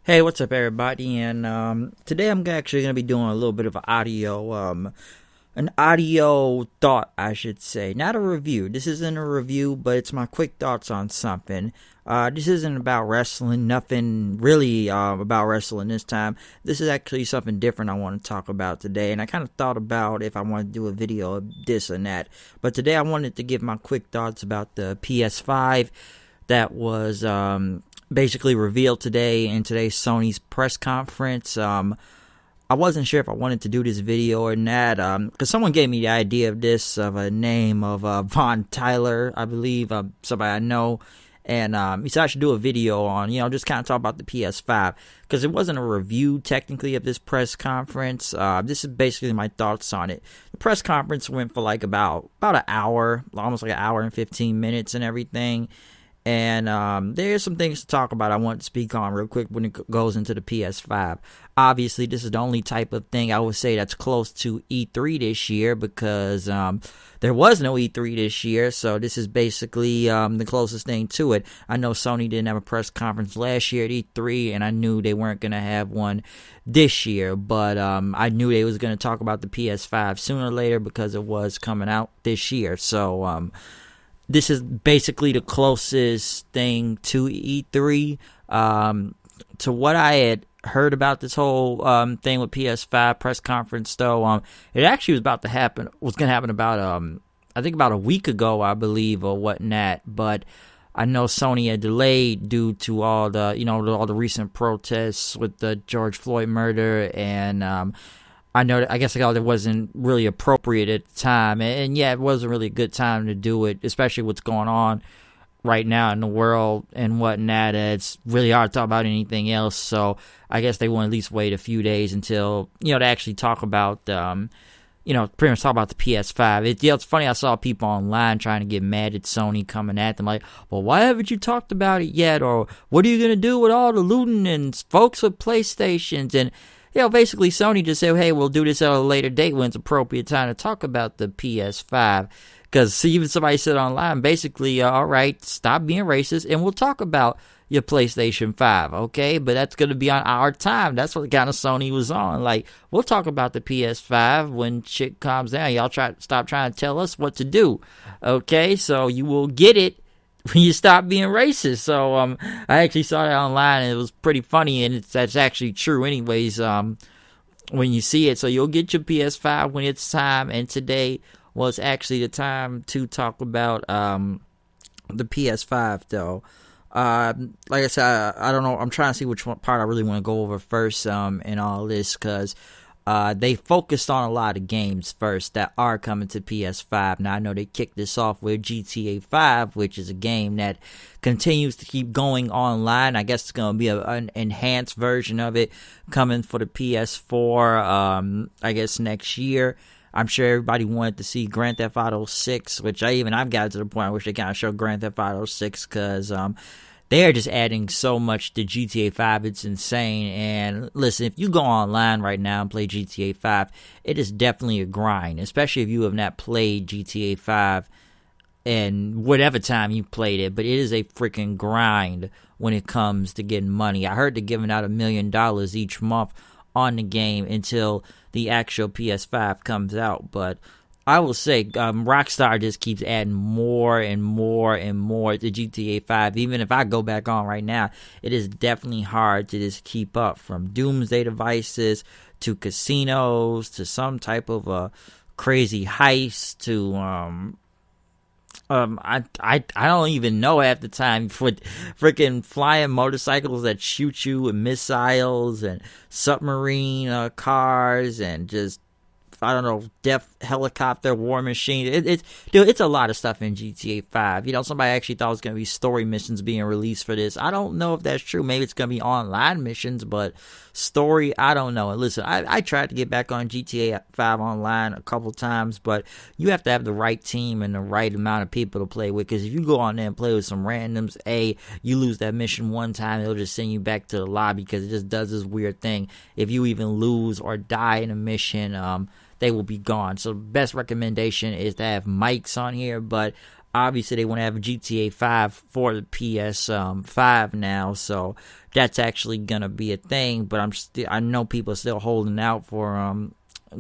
Hey, what's up, everybody? And today I'm actually going to be doing a little bit of an audio thought, I should say. Not a review. This isn't a review, but it's my quick thoughts on something. This isn't about wrestling, nothing really about wrestling this time. This is actually something different I want to talk about today. And I kind of thought about if I want to do a video of this and that. But today I wanted to give my quick thoughts about the PS5 that was basically revealed today in today's Sony's press conference. I wasn't sure if I wanted to do this video or not, because someone gave me the idea of this, of a name of Von Tyler, I believe, somebody I know, and he said I should do a video on, just kind of talk about the PS5, because it wasn't a review, technically, of this press conference. This is basically my thoughts on it. The press conference went for like about an hour, almost like an hour and 15 minutes and everything. And there's some things to talk about I want to speak on real quick when it goes into the PS5. Obviously, this is the only type of thing I would say that's close to E3 this year, because there was no E3 this year, so this is basically the closest thing to it. I know Sony didn't have a press conference last year at E3, and I knew they weren't going to have one this year, but I knew they was going to talk about the PS5 sooner or later because it was coming out this year. So this is basically the closest thing to E3. To what I had heard about this whole thing with PS5 press conference, though, it actually was going to happen about I think about a week ago, I believe, or whatnot. But I know Sony had delayed due to all the recent protests with the George Floyd murder, and I guess it wasn't really appropriate at the time, and yeah, it wasn't really a good time to do it, especially what's going on right now in the world and whatnot. It's really hard to talk about anything else, so I guess they want to at least wait a few days until, to actually talk about, pretty much talk about the PS5. It's funny, I saw people online trying to get mad at Sony, coming at them like, well, why haven't you talked about it yet, or what are you going to do with all the looting and folks with PlayStations? And basically Sony just said, hey, we'll do this at a later date when it's appropriate time to talk about the PS5. Because even somebody said online, basically, all right, stop being racist and we'll talk about your PlayStation 5, okay? But that's going to be on our time. That's what kind of Sony was on. Like, we'll talk about the PS5 when shit calms down. Y'all stop trying to tell us what to do, okay? So you will get it when you stop being racist. So I actually saw that online, and it was pretty funny, and that's actually true anyways when you see it. So you'll get your PS5 when it's time, and today was actually the time to talk about the PS5, though. Like I said, I don't know. I'm trying to see which part I really want to go over first in all this, because they focused on a lot of games first that are coming to PS5. Now, I know they kicked this off with GTA 5, which is a game that continues to keep going online. I guess it's going to be an enhanced version of it coming for the PS4, I guess, next year. I'm sure everybody wanted to see Grand Theft Auto 6, which I've got to the point I wish they kind of showed Grand Theft Auto 6, because they are just adding so much to GTA 5. It's insane. And listen, if you go online right now and play GTA 5, it is definitely a grind, especially if you have not played GTA 5 in whatever time you played it. But it is a freaking grind when it comes to getting money. I heard they're giving out $1 million each month on the game until the actual PS5 comes out. But I will say, Rockstar just keeps adding more and more and more to GTA 5. Even if I go back on right now, it is definitely hard to just keep up, from doomsday devices to casinos to some type of a crazy heist to I don't even know half the time, with freaking flying motorcycles that shoot you with missiles, and submarine cars, and just, I don't know, death helicopter war machine. It's a lot of stuff in GTA 5. Somebody actually thought it was going to be story missions being released for this. I don't know if that's true. Maybe it's going to be online missions, but story, I don't know. And listen, I tried to get back on GTA 5 online a couple times, but you have to have the right team and the right amount of people to play with, because if you go on there and play with some randoms, you lose that mission one time, it'll just send you back to the lobby, because it just does this weird thing. If you even lose or die in a mission, they will be gone. So best recommendation is to have mics on here. But obviously they want to have GTA 5 for the PS5 now, so that's actually gonna be a thing. But I know people are still holding out for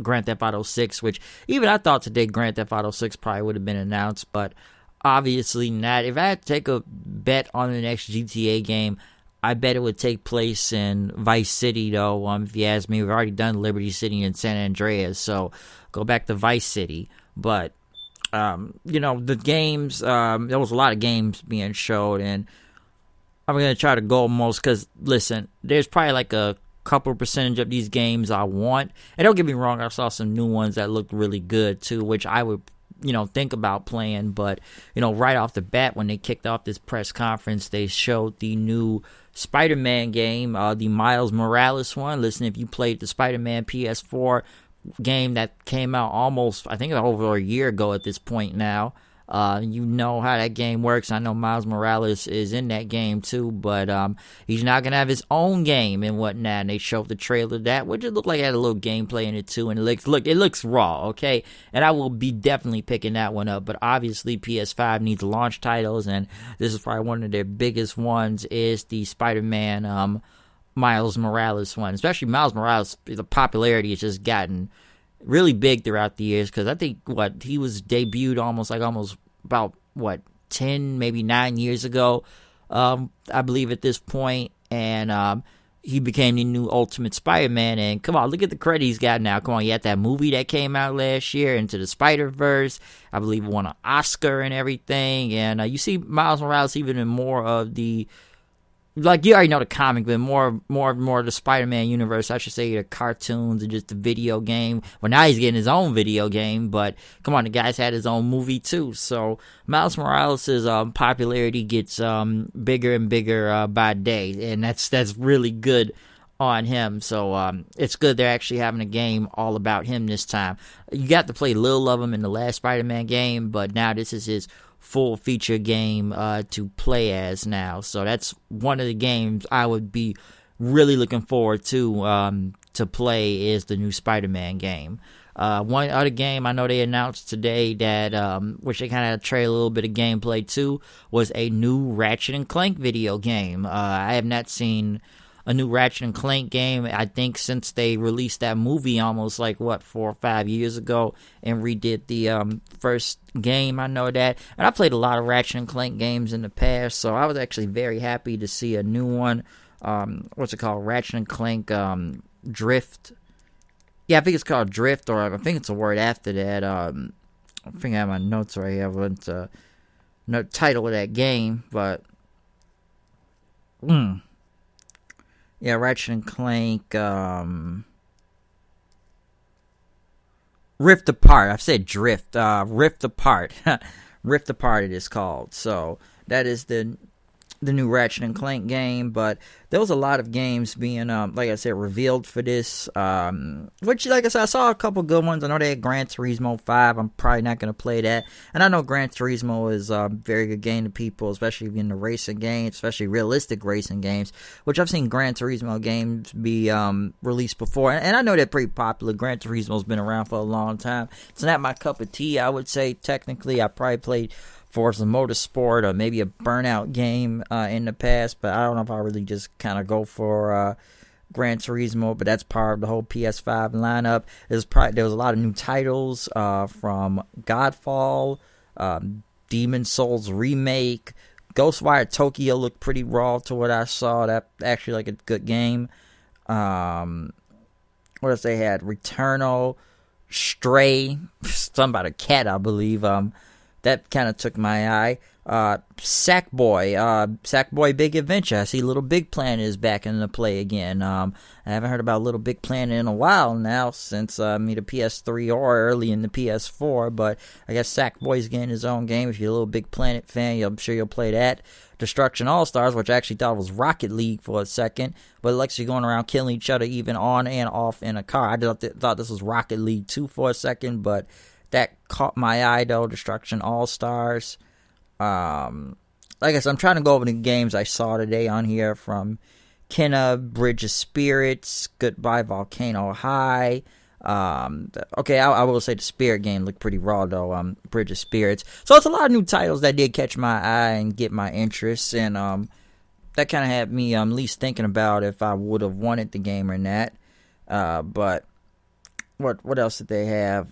Grand Theft Auto 6, which even I thought today Grand Theft Auto 6 probably would have been announced, but obviously not. If I had to take a bet on the next GTA game, I bet it would take place in Vice City, though. If you ask me, we've already done Liberty City and San Andreas, so go back to Vice City. But the games, there was a lot of games being showed, and I'm gonna try to go most because listen, there's probably like a couple percentage of these games I want, and don't get me wrong, I saw some new ones that looked really good too, which I would think about playing. But right off the bat, when they kicked off this press conference, they showed the new Spider-Man game, the Miles Morales one. Listen, if you played the Spider-Man PS4 game that came out almost, I think, over a year ago at this point now, you know how that game works. I know Miles Morales is in that game too, but he's not gonna have his own game and whatnot. And they showed the trailer of that, which it looked like it had a little gameplay in it too, and it looks raw, okay. And I will be definitely picking that one up. But obviously, PS5 needs launch titles, and this is probably one of their biggest ones. Is the Spider-Man Miles Morales one, especially Miles Morales. The popularity has just gotten really big throughout the years, because I think he was debuted almost about 10, maybe 9 years ago, I believe at this point, and he became the new Ultimate Spider-Man. And come on, look at the credit he's got now. Come on, you had that movie that came out last year, Into the Spider-Verse. I believe won an Oscar and everything. And you see Miles Morales even in more of the, like, you already know the comic, but more of the Spider-Man universe, I should say, the cartoons and just the video game. Well, now he's getting his own video game, but come on, the guy's had his own movie too. So Miles Morales' popularity gets bigger and bigger by day, and that's really good on him. So it's good they're actually having a game all about him this time. You got to play little of him in the last Spider-Man game, but now this is his full feature game to play as now. So that's one of the games I would be really looking forward to play, is the new Spider-Man game. One other game I know they announced today that which they kind of trailed a little bit of gameplay to, was a new Ratchet and Clank video game. I have not seen a new Ratchet and Clank game, I think, since they released that movie almost 4 or 5 years ago and redid the first game. I know that, and I played a lot of Ratchet and Clank games in the past, so I was actually very happy to see a new one. What's it called? Ratchet and Clank Drift. Yeah, I think it's called Drift, or I think it's a word after that. I think I have my notes right here. I want no title of that game, but yeah, Ratchet and Clank Rift Apart. I've said Drift. Rift Apart. Rift Apart it is called. So that is the new Ratchet and Clank game. But there was a lot of games being, like I said, revealed for this. Which, like I said, I saw a couple good ones. I know they had Gran Turismo 5. I'm probably not going to play that. And I know Gran Turismo is a very good game to people, especially in the racing games, especially realistic racing games, which I've seen Gran Turismo games be released before. And I know they're pretty popular. Gran Turismo's been around for a long time. It's not my cup of tea, I would say. Technically, I probably played Forza Motorsport or maybe a Burnout game in the past, but I don't know if I really just kind of go for Gran Turismo. But that's part of the whole PS5 lineup. There was a lot of new titles from Godfall, Demon Souls Remake, Ghostwire Tokyo looked pretty raw to what I saw. That actually like a good game. What else they had? Returnal, Stray, something about a cat, I believe. That kind of took my eye. Sackboy Big Adventure. I see Little Big Planet is back into play again. I haven't heard about Little Big Planet in a while now, since the PS3 or early in the PS4. But I guess Sackboy's getting his own game. If you're a Little Big Planet fan, I'm sure you'll play that. Destruction All Stars, which I actually thought was Rocket League for a second, but it lets you going around killing each other even on and off in a car. I thought this was Rocket League 2 for a second, but that caught my eye though. Destruction All Stars. Like I said, I'm trying to go over the games I saw today on here, from Kenna, Bridge of Spirits, Goodbye Volcano High, Okay, I will say the Spirit game looked pretty raw though. Bridge of Spirits. So it's a lot of new titles that did catch my eye and get my interest, and that kind of had me at least thinking about if I would have wanted the game or not. But what else did they have?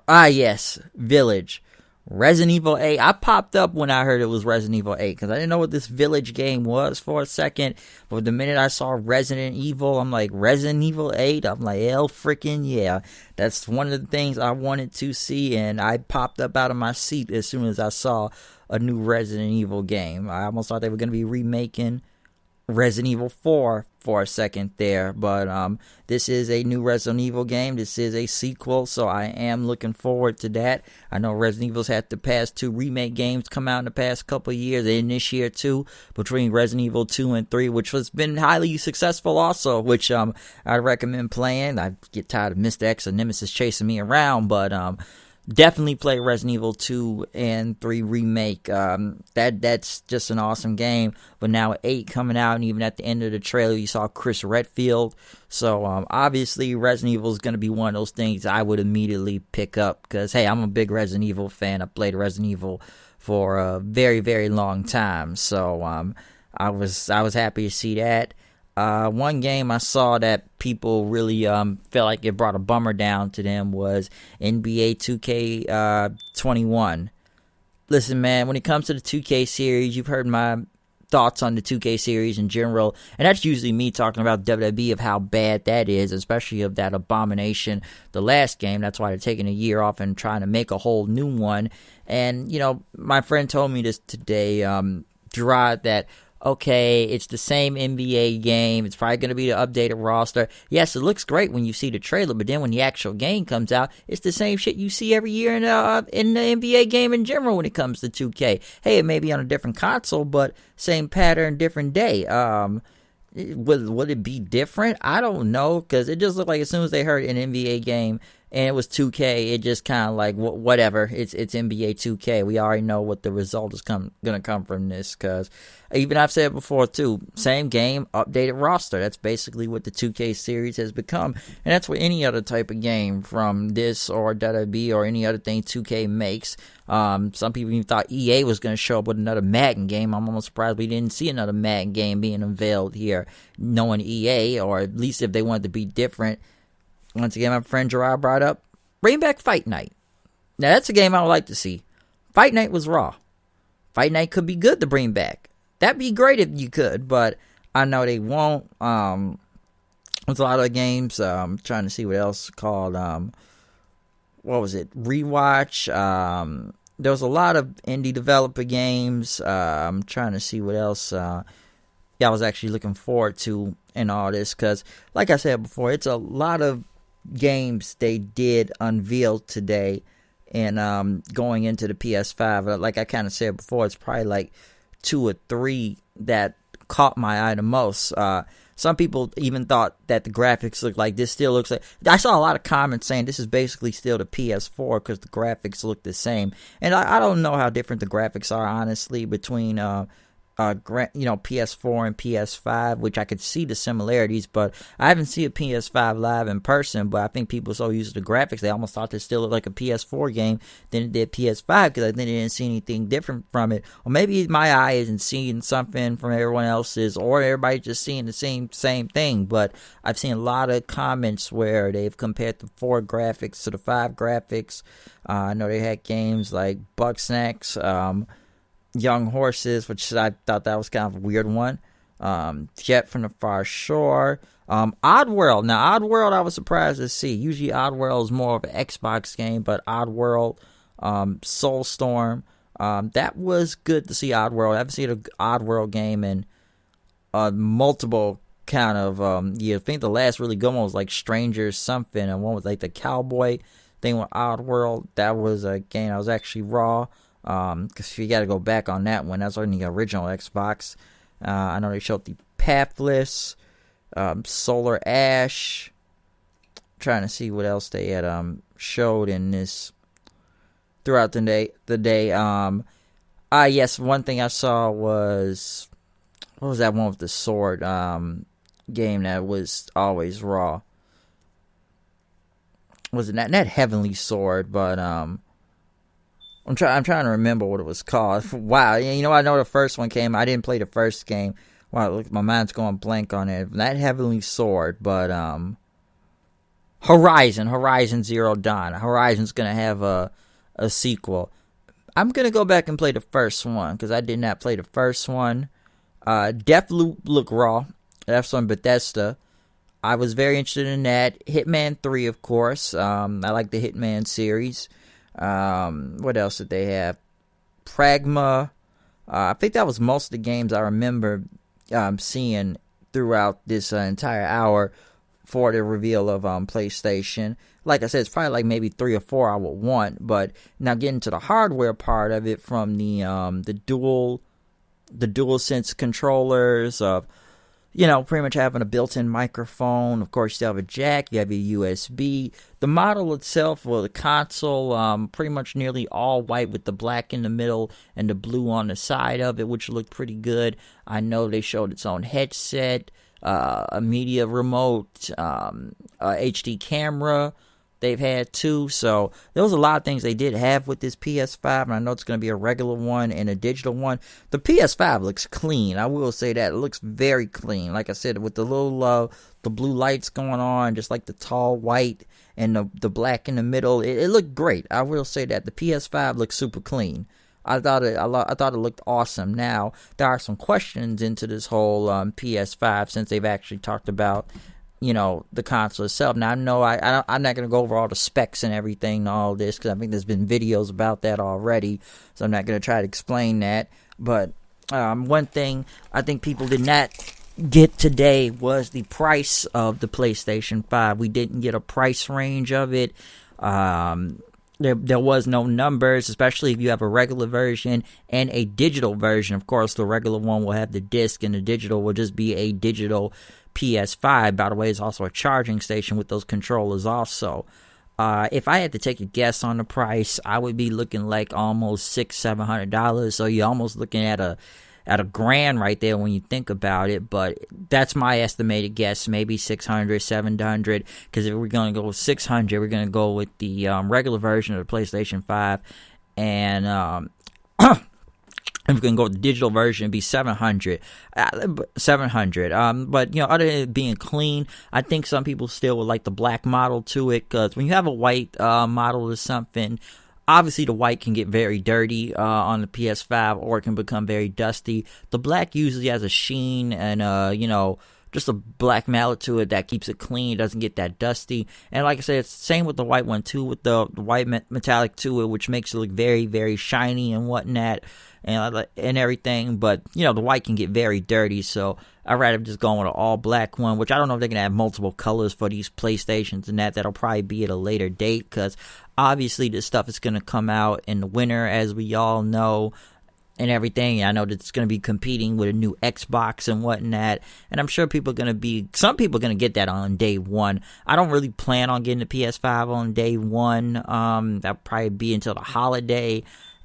Yes, Village. Resident Evil 8. I popped up when I heard it was Resident Evil 8 because I didn't know what this Village game was for a second. But the minute I saw Resident Evil, I'm like, Resident Evil 8? I'm like, hell freaking yeah. That's one of the things I wanted to see, and I popped up out of my seat as soon as I saw a new Resident Evil game. I almost thought they were going to be remaking Resident Evil 4 for a second there, but this is a new Resident Evil game. This is a sequel, so I am looking forward to that. I know Resident Evil's had the past 2 remake games come out in the past couple of years, and this year too, between Resident Evil 2 and 3, which has been highly successful also, which I recommend playing. I get tired of Mr. X and Nemesis chasing me around, but definitely play Resident Evil 2 and 3 remake. That's just an awesome game. But now 8 coming out, and even at the end of the trailer, you saw Chris Redfield. So obviously, Resident Evil is going to be one of those things I would immediately pick up because hey, I'm a big Resident Evil fan. I played Resident Evil for a very, very long time. So I was happy to see that. One game I saw that people really felt like it brought a bummer down to them was NBA 2K21. Listen, man, when it comes to the 2K series, you've heard my thoughts on the 2K series in general, and that's usually me talking about WWE of how bad that is, especially of that abomination, the last game. That's why they're taking a year off and trying to make a whole new one. And, you know, my friend told me this today, Gerard, that okay, it's the same NBA game. It's probably going to be the updated roster. Yes, it looks great when you see the trailer, but then when the actual game comes out, it's the same shit you see every year in the NBA game in general when it comes to 2K. Hey, it may be on a different console, but same pattern, different day. Would it be different? I don't know, because it just looked like as soon as they heard an NBA game and it was 2K, it just kind of like, whatever, it's NBA 2K. We already know what the result is going to come from this, because even I've said before too, same game, updated roster. That's basically what the 2K series has become, and that's what any other type of game from this or WWE or any other thing 2K makes. Some people even thought EA was going to show up with another Madden game. I'm almost surprised we didn't see another Madden game being unveiled here, knowing EA, or at least if they wanted to be different. Once again, my friend Gerard brought up, bring back Fight Night. Now, that's a game I would like to see. Fight Night was raw. Fight Night could be good to bring back. That'd be great if you could, but I know they won't. There's a lot of games. I'm trying to see what else called, what was it? Rewatch. There was a lot of indie developer games. I'm trying to see what else I was actually looking forward to in all this, because, like I said before, it's a lot of games they did unveil today, and going into the PS5, like I kind of said before, it's probably like 2 or 3 that caught my eye the most. Some people even thought that the graphics looked like this still looks like, I saw a lot of comments saying this is basically still the PS4 because the graphics look the same, and I don't know how different the graphics are honestly between PS4 and PS5, which I could see the similarities, but I haven't seen a PS5 live in person. But I think people so used to the graphics, they almost thought it still looked like a PS4 game than it did PS5, because I think they didn't see anything different from it. Or maybe my eye isn't seeing something from everyone else's, or everybody just seeing the same thing. But I've seen a lot of comments where they've compared the 4 graphics to the 5 graphics. I know they had games like Bugsnax, Young Horses, which I thought that was kind of a weird one. Jet from the Far Shore. Oddworld. Now, Oddworld I was surprised to see. Usually Oddworld is more of an Xbox game, but Oddworld, Soulstorm, that was good to see Oddworld. I haven't seen an Oddworld game in multiple kind of years. I think the last really good one was like Stranger something, and one was like the cowboy thing with Oddworld. That was a game that was actually raw. Because you got to go back on that one. That's on the original Xbox. I know they showed the Pathless, Solar Ash. Trying to see what else they had showed in this throughout the day. Yes, one thing I saw was, what was that one with the sword game that was always raw? was it not Heavenly Sword, but I'm trying to remember what it was called. Wow, I know the first one came. I didn't play the first game. Wow, look, my mind's going blank on it. Not Heavenly Sword, but Horizon Zero Dawn. Horizon's gonna have a sequel. I'm gonna go back and play the first one because I did not play the first one. Deathloop look raw. That's on Bethesda. I was very interested in that. Hitman 3, of course. I like the Hitman series. What else did they have? Pragma. I think that was most of the games I remember seeing throughout this entire hour for the reveal of PlayStation. Like I said, it's probably like maybe 3 or 4 I would want. But now getting to the hardware part of it, from the DualSense controllers, of pretty much having a built-in microphone. Of course, you still have a jack. You have your USB. The model itself, well, the console, pretty much nearly all white with the black in the middle and the blue on the side of it, which looked pretty good. I know they showed its own headset, a media remote, HD camera they've had too. So there was a lot of things they did have with this PS5, and I know it's going to be a regular one and a digital one. The PS5 looks clean. I will say that. It looks very clean. Like I said, with the little the blue lights going on, just like the tall white and the black in the middle, it looked great. I will say that. The PS5 looks super clean. I thought it looked awesome. Now, there are some questions into this whole PS5, since they've actually talked about the console itself. Now, I know I'm not going to go over all the specs and everything and all this, because I think there's been videos about that already, so I'm not going to try to explain that. But one thing I think people did not get today was the price of the PlayStation 5. We didn't get a price range of it. There was no numbers, especially if you have a regular version and a digital version. Of course, the regular one will have the disc, and the digital will just be a digital PS5. By the way, it's also a charging station with those controllers also. If I had to take a guess on the price, I would be looking like almost $600-700. So you're almost looking at a grand right there when you think about it. But that's my estimated guess, maybe $600-700. Because if we're going to go with $600, we're going to go with the regular version of the PlayStation 5, and if we can go with the digital version, it'd be $700. But other than it being clean, I think some people still would like the black model to it, because when you have a white model or something, obviously the white can get very dirty on the PS5, or it can become very dusty. The black usually has a sheen and just a black mallet to it that keeps it clean, doesn't get that dusty. And like I said, it's the same with the white one too, with the white metallic to it, which makes it look very, very shiny and whatnot, and everything. But the white can get very dirty, so I'd rather just go with an all black one, which I don't know if they're gonna have multiple colors for these PlayStations, and that'll probably be at a later date, because obviously this stuff is gonna come out in the winter, as we all know, and everything. I know that it's going to be competing with a new Xbox and whatnot, and I'm sure some people are going to get that on day one. I don't really plan on getting the PS5 on day one. That'll probably be until the holiday.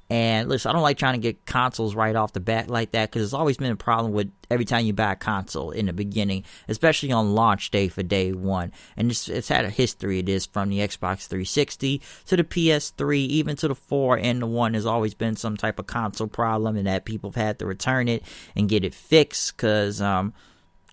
And listen, I don't like trying to get consoles right off the bat like that, because it's always been a problem with every time you buy a console in the beginning, especially on launch day for day one. And it's had a history of this, from the Xbox 360 to the PS3, even to the 4 and the 1. There's always been some type of console problem, and that people have had to return it and get it fixed, because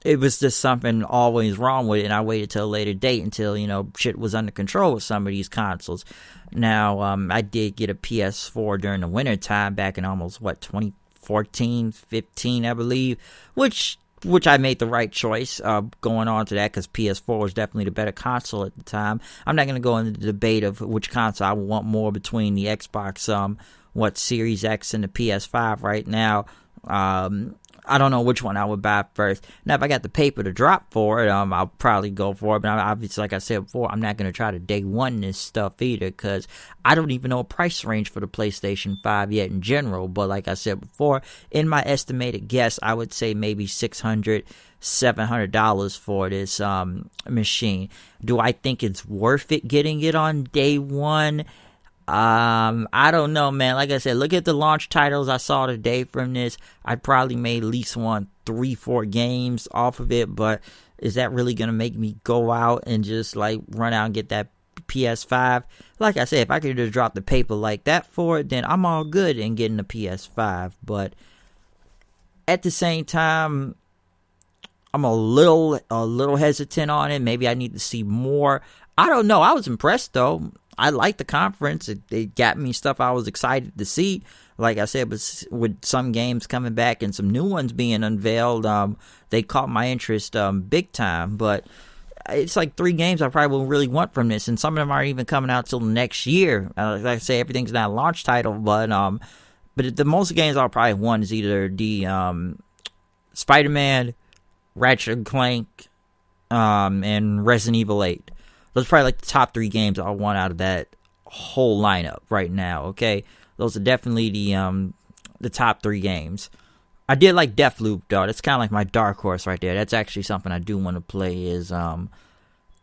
it was just something always wrong with it, and I waited till a later date until, shit was under control with some of these consoles. Now, I did get a PS4 during the winter time back in almost, 2014, 15, I believe, which I made the right choice going on to that, because PS4 was definitely the better console at the time. I'm not going to go into the debate of which console I would want more between the Xbox, Series X and the PS5 right now. I don't know which one I would buy first. Now, if I got the paper to drop for it, I'll probably go for it. But obviously, like I said before, I'm not going to try to day one this stuff either, because I don't even know a price range for the PlayStation 5 yet in general. But like I said before, in my estimated guess, I would say maybe $600-700 for this machine. Do I think it's worth it getting it on day one? I don't know, man. Like I said, look at the launch titles I saw today from this. I probably made at least 3-4 games off of it, but is that really gonna make me go out and just run out and get that PS5. Like I said, if I could just drop the paper like that for it, then I'm all good in getting the PS5. But at the same time, I'm a little hesitant on it. Maybe I need to see more. I don't know. I was impressed though. I liked the conference. It got me stuff I was excited to see. Like I said, with some games coming back and some new ones being unveiled, they caught my interest big time. But it's like 3 games I probably will really want from this, and some of them aren't even coming out till next year. Like I say, everything's not a launch title, but the most games I'll probably want is either the Spider-Man, Ratchet and Clank, and Resident Evil 8. Those are probably like the top 3 games I want out of that whole lineup right now. Okay, those are definitely the top 3 games. I did like Deathloop though. That's kind of like my dark horse right there. That's actually something I do want to play is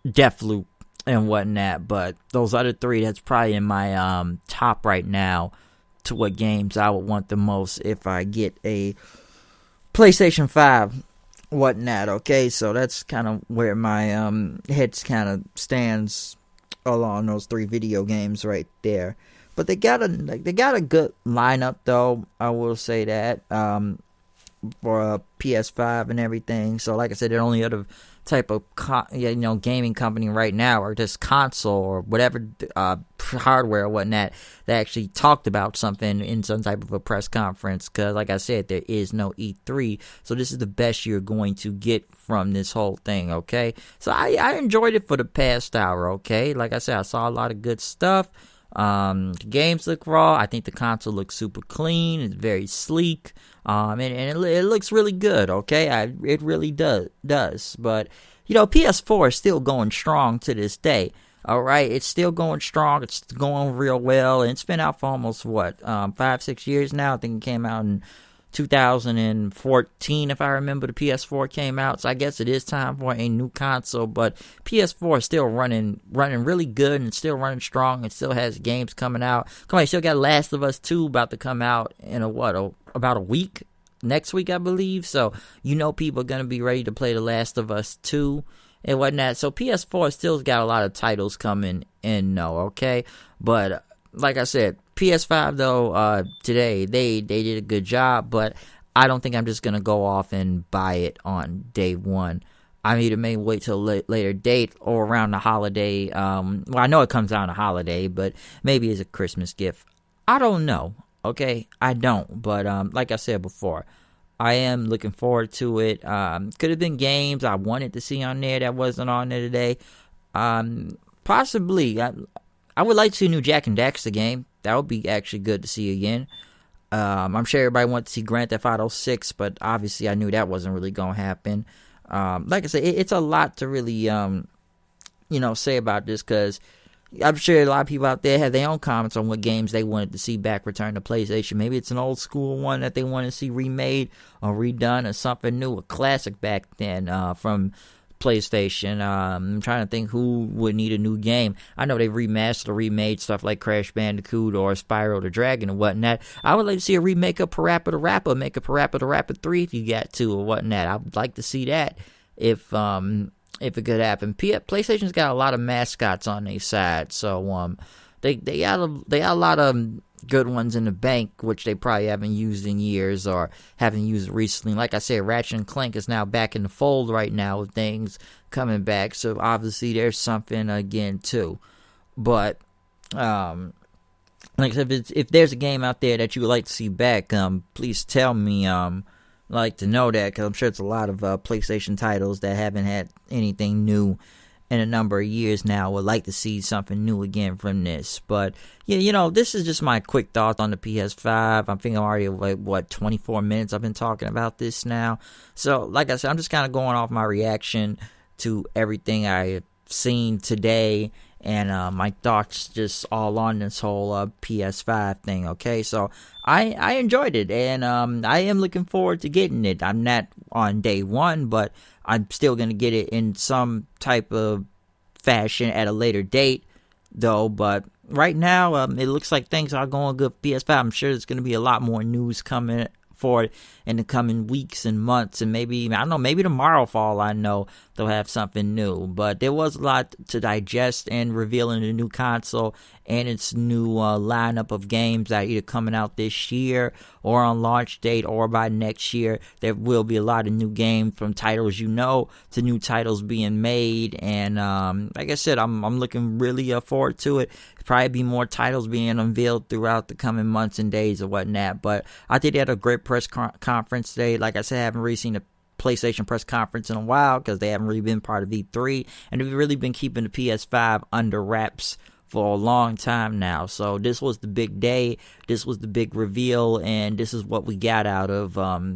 Deathloop and whatnot. But those other 3, that's probably in my top right now to what games I would want the most if I get a PlayStation 5. Whatnot. Okay, so that's kind of where my heads kind of stands along those 3 video games right there. But they got a good lineup though. I will say that for a PS5 and everything. So like I said, the only other type of gaming company right now, or just console or whatever hardware or whatnot, that actually talked about something in some type of a press conference. Because like I said, there is no E3, so this is the best you're going to get from this whole thing. Okay, so I enjoyed it for the past hour. Okay, like I said, I saw a lot of good stuff. Games look raw. I think the console looks super clean. It's very sleek. And it looks really good. Okay, it really does. But PS4 is still going strong to this day. All right, it's still going strong. It's going real well, and it's been out for almost 5-6 years now. I think it came out in 2014, if I remember. The PS4 came out, so I guess it is time for a new console. But PS4 is still running really good, and still running strong, and still has games coming out. Still got Last of Us 2 about to come out in about a week, next week I believe. So people are gonna be ready to play The Last of Us 2 and whatnot. So PS4 still got a lot of titles coming in though. Okay, but like I said, PS5 though, today they did a good job, but I don't think I'm just gonna go off and buy it on day one. I either may wait till a later date or around the holiday. I know it comes out on a holiday, but maybe as a Christmas gift. I don't know. Okay, I don't. But like I said before, I am looking forward to it. Could have been games I wanted to see on there that wasn't on there today. Possibly. I would like to see a new Jak and Daxter game. That would be actually good to see again. I'm sure everybody wants to see Grand Theft Auto 6, but obviously I knew that wasn't really going to happen. Like I said, it's a lot to really, say about this, because I'm sure a lot of people out there have their own comments on what games they wanted to see back return to PlayStation. Maybe it's an old school one that they want to see remade or redone, or something new, a classic back then from PlayStation. I'm trying to think who would need a new game. I know they remastered or remade stuff like Crash Bandicoot or Spyro the Dragon and whatnot. I would like to see a remake of Parappa the Rapper, make a Parappa the Rapper 3 if you got to or whatnot. I would like to see that if it could happen. PlayStation's got a lot of mascots on their side, so they got a lot of good ones in the bank, which they probably haven't used in years or haven't used recently. Like I said, Ratchet and Clank is now back in the fold right now with things coming back, so obviously there's something again too. But like I said, if there's a game out there that you would like to see back, please tell me. Like to know that, because I'm sure it's a lot of PlayStation titles that haven't had anything new in a number of years now. Would like to see something new again from this. But yeah, this is just my quick thoughts on the PS5. I think I'm already 24 minutes I've been talking about this now. So like I said, I'm just kind of going off my reaction to everything I've seen today, and my thoughts just all on this whole PS5 thing. Okay, so I enjoyed it, and I am looking forward to getting it. I'm not on day one, but I'm still going to get it in some type of fashion at a later date, though. But right now, it looks like things are going good for PS5. I'm sure there's going to be a lot more news coming forward in the coming weeks and months, and maybe, I don't know, maybe tomorrow for all I know, they'll have something new. But there was a lot to digest in revealing the new console and its new lineup of games that are either coming out this year or on launch date or by next year. There will be a lot of new games, from titles to new titles being made, and like I said, I'm looking really forward to it. Probably be more titles being unveiled throughout the coming months and days or whatnot. But I think they had a great press conference today. Like I said, I haven't really seen a PlayStation press conference in a while because they haven't really been part of E3, and they've really been keeping the PS5 under wraps for a long time now. So this was the big day, this was the big reveal, and this is what we got out of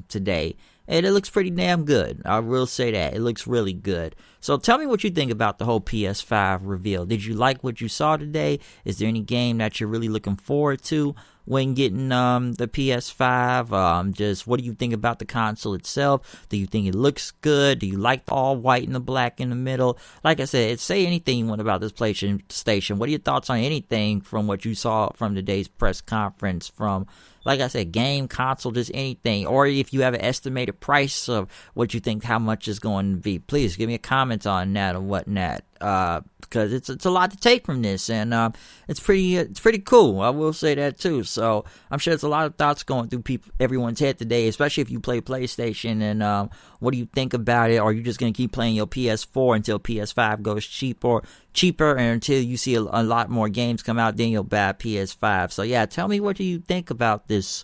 today. And it looks pretty damn good. I will say that. It looks really good. So tell me what you think about the whole PS5 reveal. Did you like what you saw today? Is there any game that you're really looking forward to when getting the PS5? Just what do you think about the console itself? Do you think it looks good? Do you like the all white and the black in the middle? Like I said, say anything you want about this PlayStation. What are your thoughts on anything from what you saw from today's press conference? From, like I said, game, console, just anything. Or if you have an estimated price of what you think how much is going to be, please give me a comment on that or whatnot. Because it's a lot to take from this, and it's pretty cool. I will say that too. So I'm sure there's a lot of thoughts going through everyone's head today, especially if you play PlayStation. And what do you think about it? Or are you just gonna keep playing your PS4 until PS5 goes cheaper, and until you see a lot more games come out, then you'll buy PS5. So yeah, tell me what do you think about this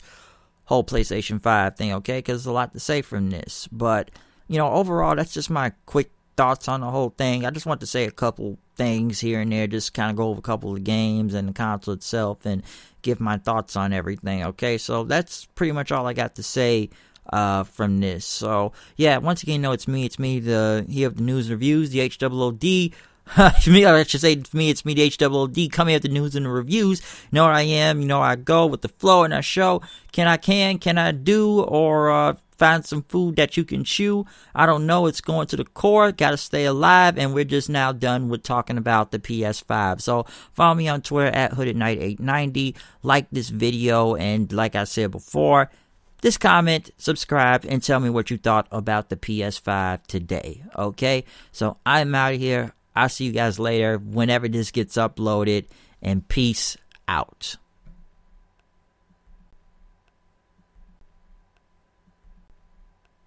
whole PlayStation 5 thing, okay? Because there's a lot to say from this, but overall, that's just my quick thoughts on the whole thing. I just want to say a couple things here and there, just kind of go over a couple of games and the console itself and give my thoughts on everything, okay? So that's pretty much all I got to say from this. So yeah, once again, it's me, the here of the news and reviews, the HOOD. I should say it's me, the HOOD, coming at the news and the reviews. You know what I am, I go with the flow and I show can I do, or find some food that you can chew. I don't know. It's going to the core. Got to stay alive. And we're just now done with talking about the PS5. So follow me on Twitter at HoodedKnight890. Like this video. And like I said before, just comment, subscribe, and tell me what you thought about the PS5 today. Okay? So I'm out of here. I'll see you guys later whenever this gets uploaded. And peace out.